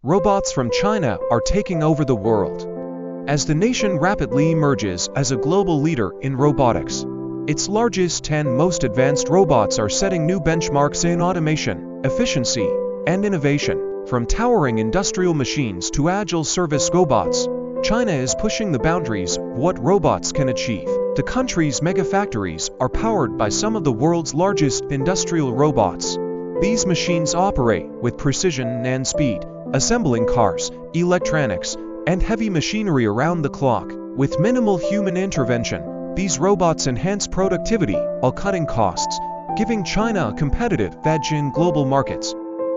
robots from China are taking over the world. As the nation rapidly emerges as a global leader in robotics, its largest 10 most advanced robots are setting new benchmarks in automation, efficiency, and innovation. From towering industrial machines to agile service robots, China is pushing the boundaries of what robots can achieve. The country's megafactories are powered by some of the world's largest industrial robots. These machines operate with precision and speed, assembling cars, electronics, and heavy machinery around the clock. With minimal human intervention, these robots enhance productivity while cutting costs, giving China a competitive edge in global markets.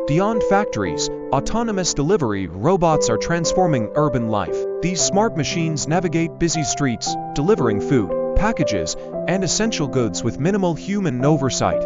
Beyond factories, autonomous delivery robots are transforming urban life. These smart machines navigate busy streets, delivering food, packages, and essential goods with minimal human oversight.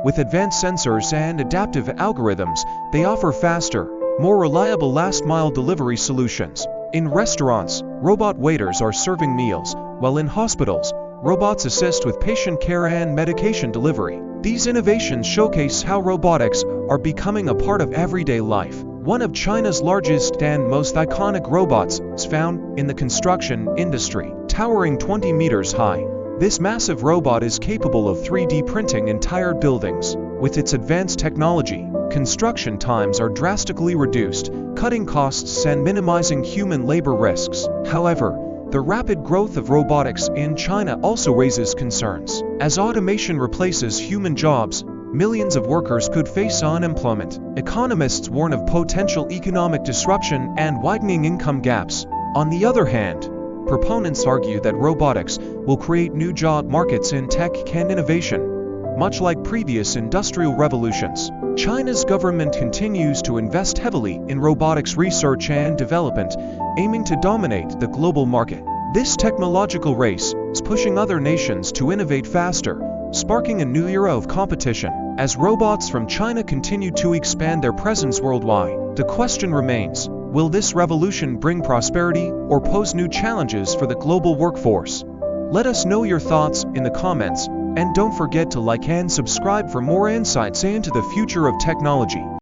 With advanced sensors and adaptive algorithms, they offer faster, more reliable last-mile delivery solutions. In restaurants, robot waiters are serving meals, while in hospitals, robots assist with patient care and medication delivery. These innovations showcase how robotics are becoming a part of everyday life. One of China's largest and most iconic robots is found in the construction industry. Towering 20 meters high, this massive robot is capable of 3D printing entire buildings. With its advanced technology, construction times are drastically reduced, cutting costs and minimizing human labor risks. However, the rapid growth of robotics in China also raises concerns. As automation replaces human jobs, millions of workers could face unemployment. Economists warn of potential economic disruption and widening income gaps. On the other hand, proponents argue that robotics will create new job markets in tech and innovation. Much like previous industrial revolutions, China's government continues to invest heavily in robotics research and development, aiming to dominate the global market. This technological race is pushing other nations to innovate faster, sparking a new era of competition. As robots from China continue to expand their presence worldwide, the question remains, will this revolution bring prosperity or pose new challenges for the global workforce? Let us know your thoughts in the comments, and don't forget to like and subscribe for more insights into the future of technology.